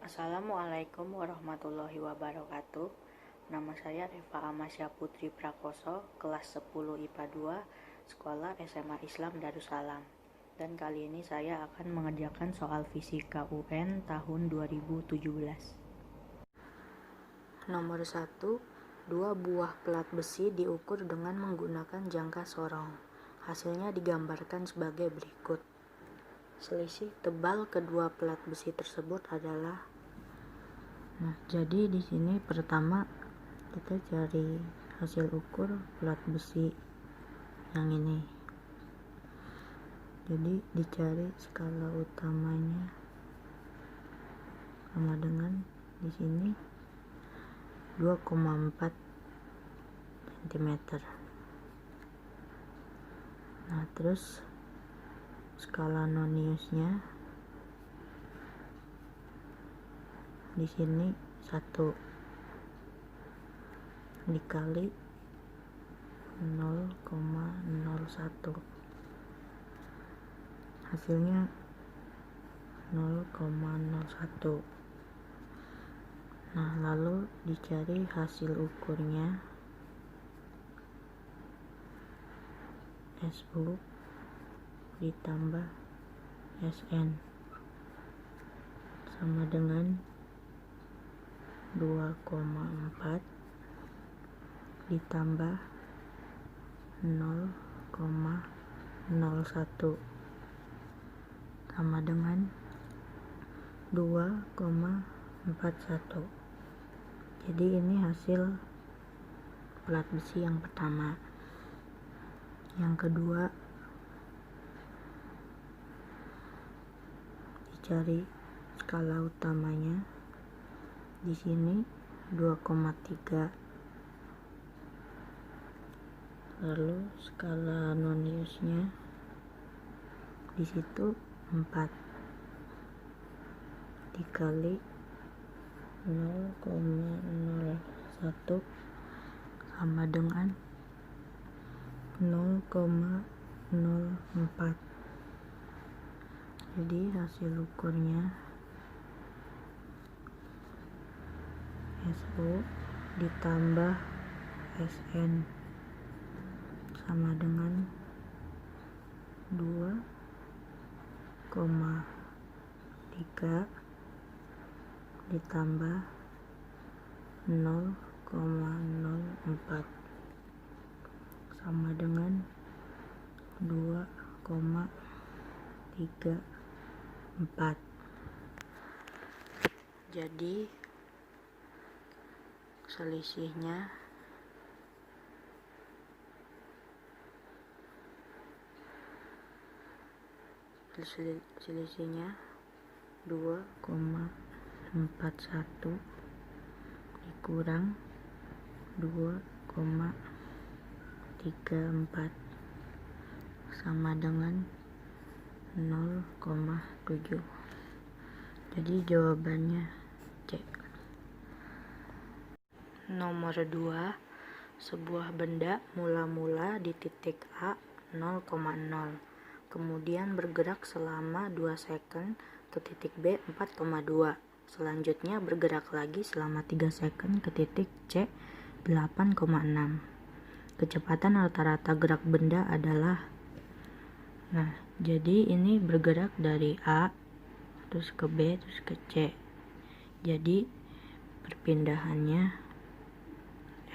Assalamualaikum warahmatullahi wabarakatuh. Nama saya Eva Amasya Putri Prakoso, kelas 10 IPA 2, Sekolah SMA Islam Darussalam. Dan kali ini saya akan mengerjakan soal fisika UN tahun 2017. Nomor 1. Dua buah pelat besi diukur dengan menggunakan jangka sorong. Hasilnya digambarkan sebagai berikut. Selisih tebal kedua pelat besi tersebut adalah. Jadi di sini pertama kita cari hasil ukur pelat besi yang ini. Jadi dicari skala utamanya sama dengan di sini 2,4 cm. Nah, terus skala noniusnya di sini 1 dikali 0,01, hasilnya 0,01. Nah, lalu dicari hasil ukurnya SU ditambah SN sama dengan 2,4 ditambah 0,01 sama dengan 2,41. Jadi ini hasil pelat besi yang pertama. Yang kedua, dicari skala utamanya. Di sini 2,3. Lalu skala noniusnya di situ 4 dikali 0,01 sama dengan 0,04. Jadi hasil ukurnya SU ditambah SN sama dengan 2,3 ditambah 0,04 sama dengan 2,34. Jadi selisihnya selisihnya 2,41 dikurang 2,34 sama dengan 0,7. Jadi jawabannya C. Nomor 2. Sebuah benda mula-mula di titik A 0,0, kemudian bergerak selama 2 second ke titik B 4,2, selanjutnya bergerak lagi selama 3 second ke titik C 8,6. Kecepatan rata-rata gerak benda adalah. Nah, jadi ini bergerak dari A terus ke B terus ke C. Jadi perpindahannya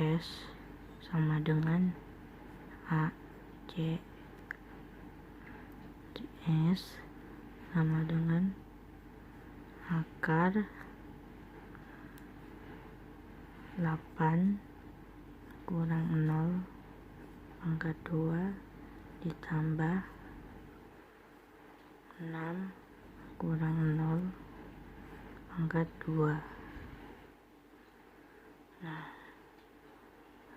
S sama dengan A, C, S sama dengan akar 8 kurang 0 pangkat 2 ditambah 6 kurang 0 pangkat 2. Nah,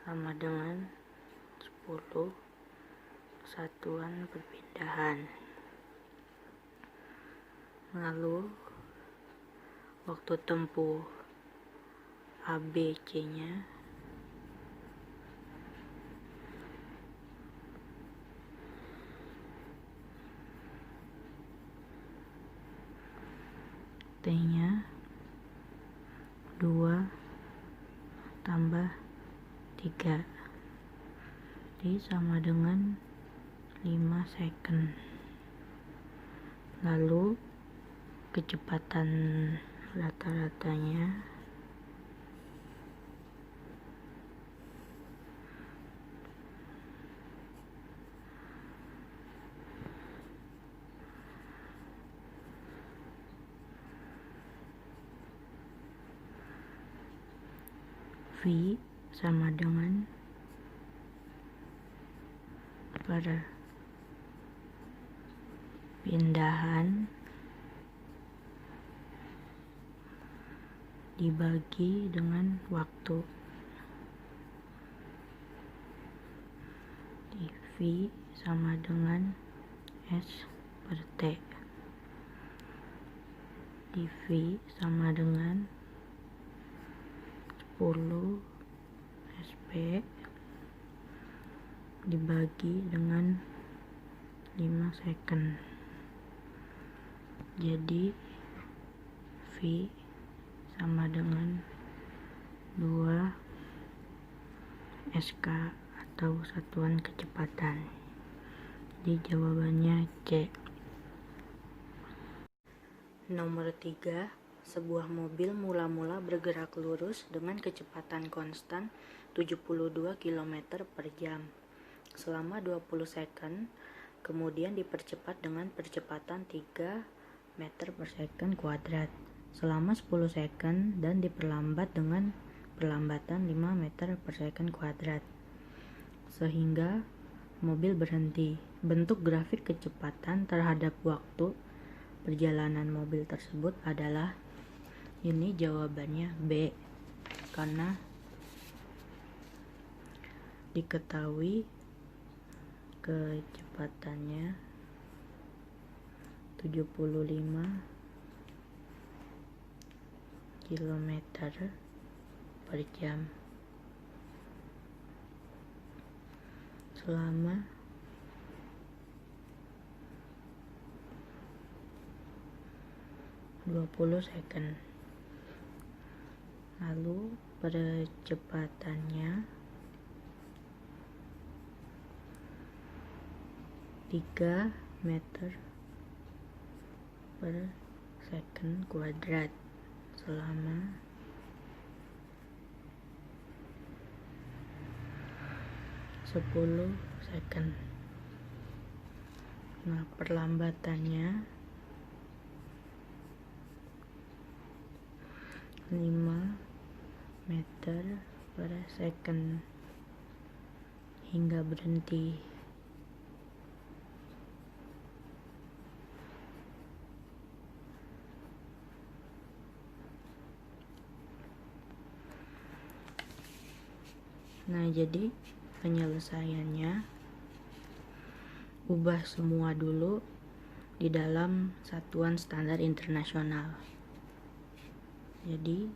sama dengan 10 satuan perpindahan. Lalu waktu tempuh ABC nya T nya 2 tambah 3, jadi sama dengan 5 second. Lalu kecepatan rata-ratanya V sama dengan perpindahan dibagi dengan waktu. V sama dengan S per T. V sama dengan 10 SP dibagi dengan 5 second. Jadi V sama dengan 2 SK atau satuan kecepatan. Jadi jawabannya C. Nomor 3. Sebuah mobil mula-mula bergerak lurus dengan kecepatan konstan 72 km per jam selama 20 second, kemudian dipercepat dengan percepatan 3 meter per second kuadrat selama 10 second dan diperlambat dengan perlambatan 5 meter per second kuadrat sehingga mobil berhenti. Bentuk grafik kecepatan terhadap waktu perjalanan mobil tersebut adalah, ini jawabannya B, karena diketahui kecepatannya 75 km per jam selama 20 second. Lalu percepatannya 3 meter per second kuadrat selama 10 second. Nah, perlambatannya 5 meter per second hingga berhenti. Nah, jadi penyelesaiannya ubah semua dulu di dalam satuan standar internasional. Jadi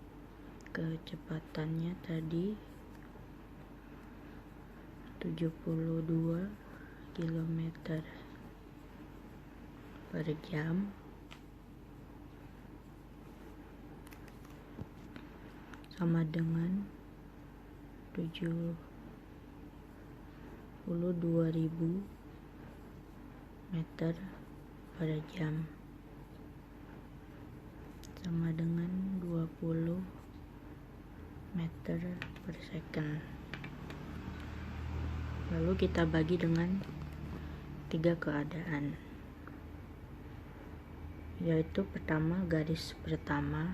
kecepatannya tadi 72 km per jam sama dengan 72.000 meter per jam sama dengan 20 meter per second. Lalu kita bagi dengan 3 keadaan, yaitu pertama, garis pertama,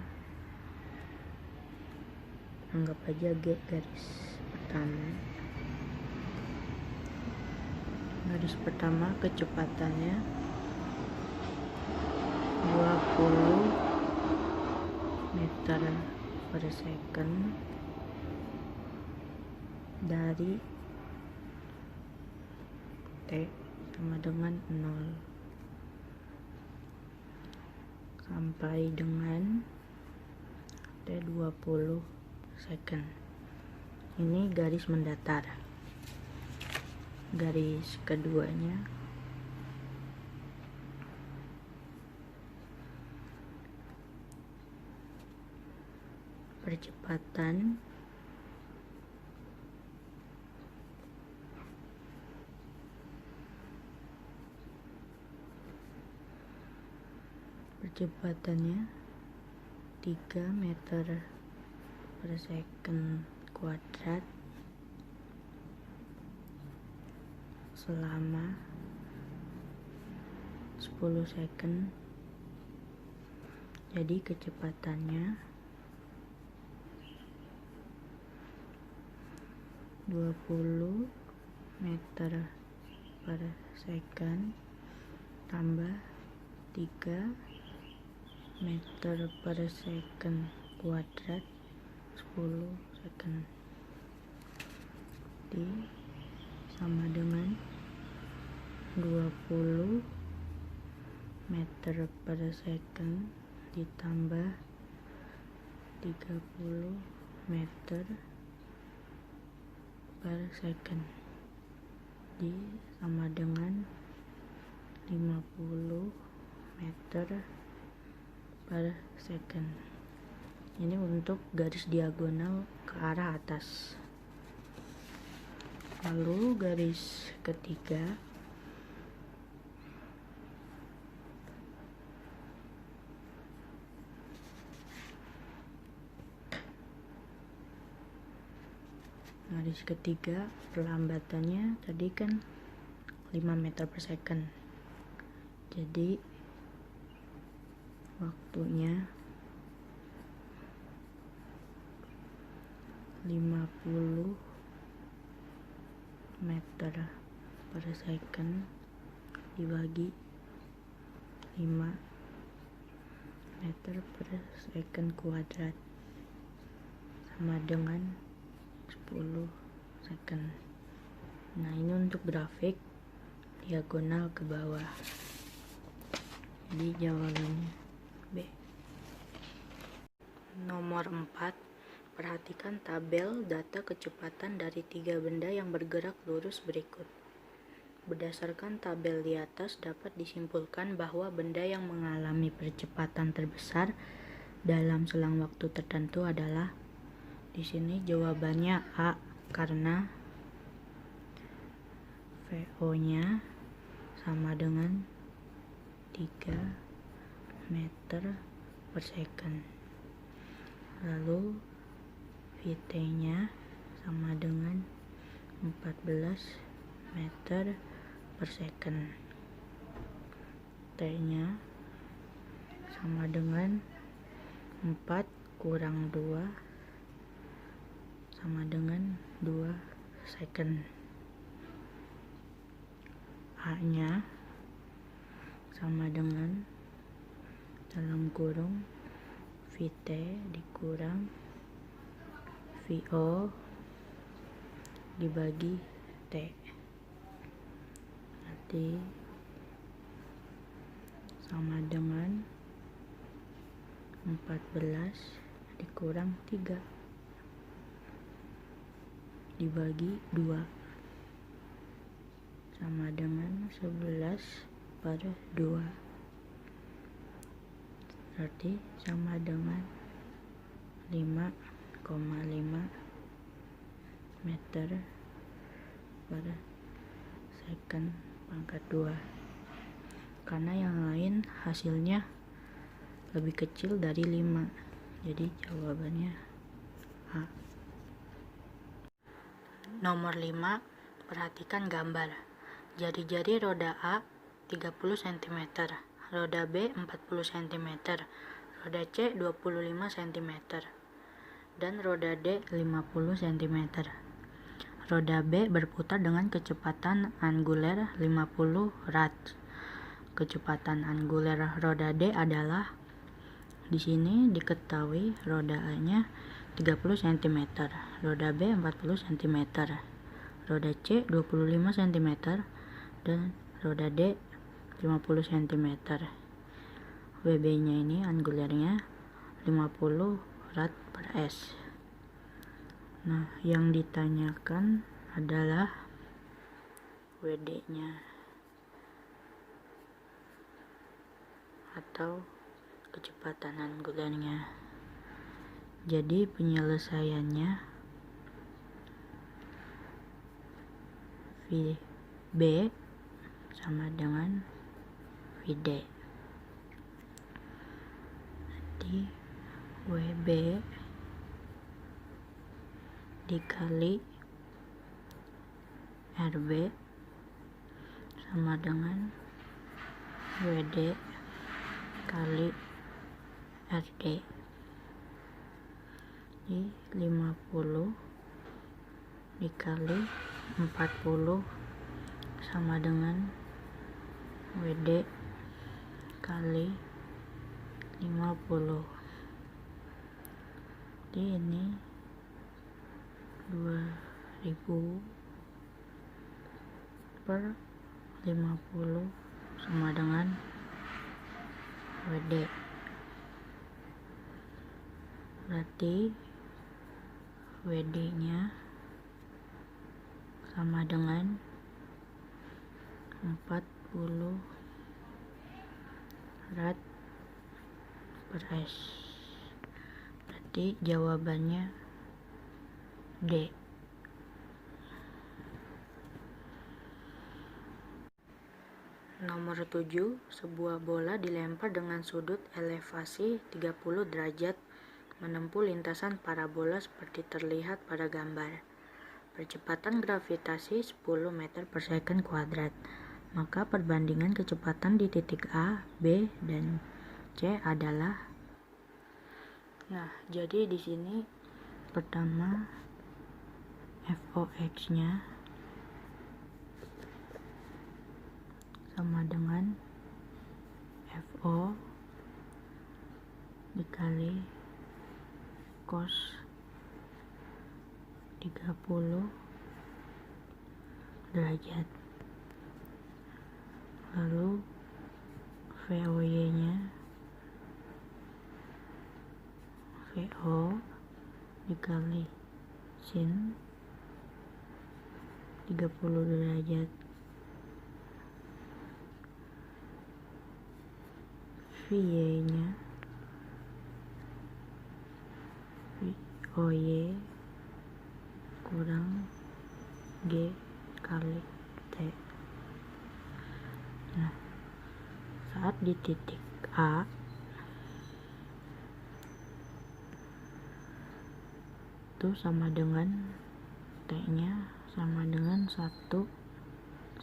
anggap aja garis pertama. Garis pertama kecepatannya 20 meter per second dari T sama dengan 0 sampai dengan T20 second. Ini garis mendatar. Garis keduanya percepatan percepatannya 3 meter per second kuadrat selama 10 second. Jadi kecepatannya 20 meter per second tambah 3 meter per second kuadrat 10 second sama dengan 20 meter per second ditambah 30 meter per second sama dengan 50 meter per second. Ini untuk garis diagonal ke arah atas. Lalu garis ketiga perlambatannya tadi kan 5 meter per second, jadi waktunya 50 meter per second dibagi 5 meter per second kuadrat sama dengan 10 second. Nah, ini untuk grafik diagonal ke bawah. Jadi jawabannya B. Nomor 4. Perhatikan tabel data kecepatan dari 3 benda yang bergerak lurus berikut. Berdasarkan tabel di atas dapat disimpulkan bahwa benda yang mengalami percepatan terbesar dalam selang waktu tertentu adalah, di sini jawabannya A, karena VO-nya sama dengan 3 meter per second. Lalu VT-nya sama dengan 14 meter per second. T-nya sama dengan 4 kurang 2 sama dengan 2 second. A-nya sama dengan dalam kurung VT dikurang VO dibagi T, nanti sama dengan 14 dikurang 3 dibagi 2 sama dengan 11 per 2, berarti sama dengan 5,5 meter per second pangkat 2, karena yang lain hasilnya lebih kecil dari 5, jadi jawabannya A. Nomor 5. Perhatikan gambar. Jari-jari roda A 30 cm, roda B 40 cm, roda C 25 cm, dan roda D 50 cm. Roda B berputar dengan kecepatan anguler 50 rad. Kecepatan anguler roda D adalah, di sini diketahui roda A-nya 30 cm, roda B 40 cm, roda C 25 cm, dan roda D 50 cm. WB-nya ini angulernya 50 rad per S. Nah, yang ditanyakan adalah WD-nya atau kecepatan angulernya. Jadi penyelesaiannya VB sama dengan VD. Jadi WB dikali RB sama dengan WD kali RD. Jadi 50 dikali 40 sama dengan WD kali 50. Jadi ini 2000 per 50 sama dengan WD. Berarti WD nya sama dengan 40 rad per S. Berarti jawabannya D. Nomor 7, sebuah bola dilempar dengan sudut elevasi 30 derajat menempuh lintasan parabola seperti terlihat pada gambar. Percepatan gravitasi 10 meter per second kuadrat. Maka perbandingan kecepatan di titik A, B, dan C adalah. Nah, jadi di sini pertama Fox-nya sama dengan Fo dikali cos 30 derajat. Lalu VOY-nya VO dikali sin 30 derajat. VY-nya VOY kurang G kali T. Nah, saat di titik A itu sama dengan T nya sama dengan 1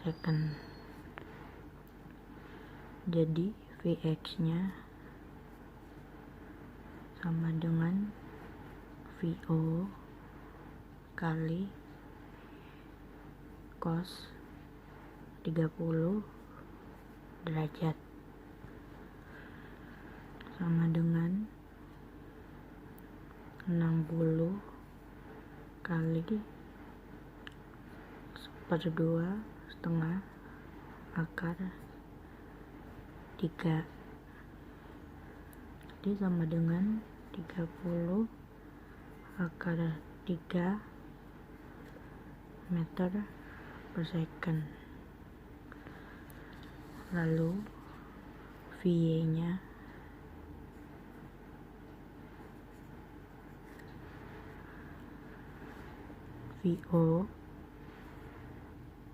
second. Jadi Vx nya sama dengan Vo kali cos 30 derajat sama dengan 60 kali 1/2 setengah akar 3. Jadi sama dengan 30 akar 3 meter per second. Lalu VY nya VO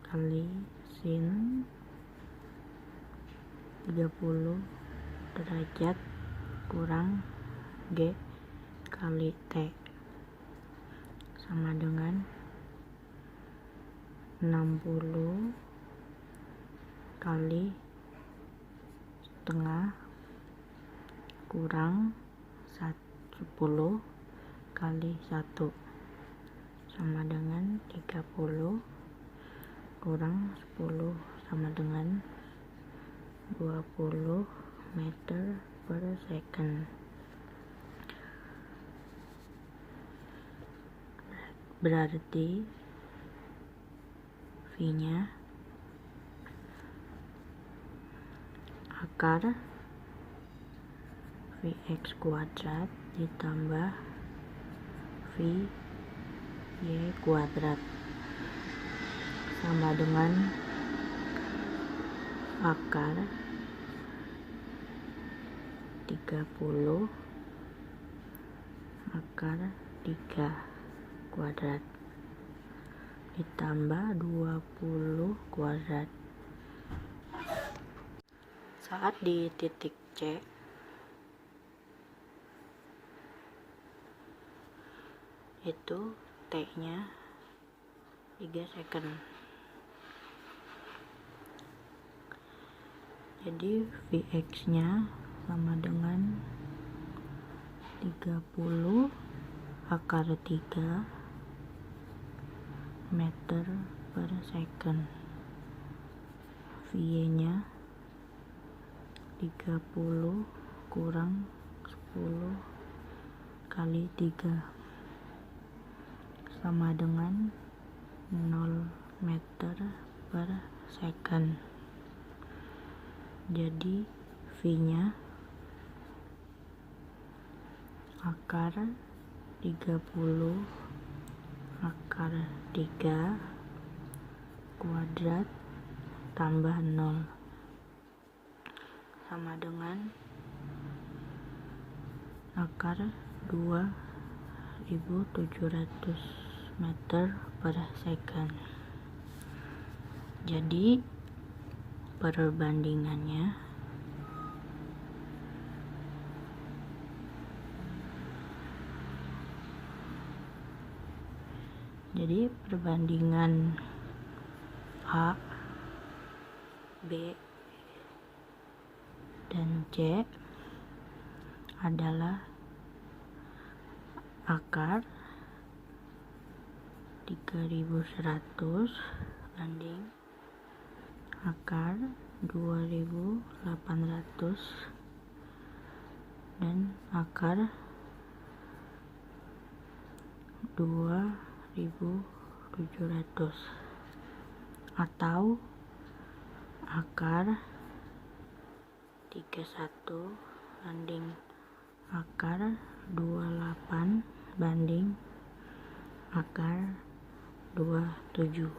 kali sin 30 derajat kurang G kali T sama dengan 60 kali setengah kurang 10 kali 1 sama dengan 30 kurang 10 sama dengan 20 meter per second. Berarti V nya akar Vx kuadrat ditambah Vy kuadrat sama dengan akar 30 akar 3 kuadrat ditambah 20 kuadrat. Saat di titik C, itu T-nya 3 second. Jadi Vx-nya sama dengan 30 akar 3 meter per second. Y-nya 30 kurang 10 kali 3 sama dengan 0 meter per second. Jadi V-nya akar 30 akar 3 kuadrat tambah 0 sama dengan akar 2700 meter per second. Jadi perbandingannya A, B, dan C adalah akar 3100 banding akar 2800 dan akar 2700, atau akar 31 banding akar 28 banding akar 27.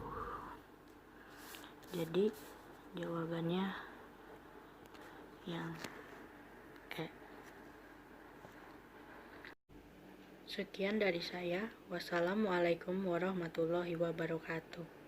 Jadi jawabannya yang E. Sekian dari saya. Wassalamualaikum warahmatullahi wabarakatuh.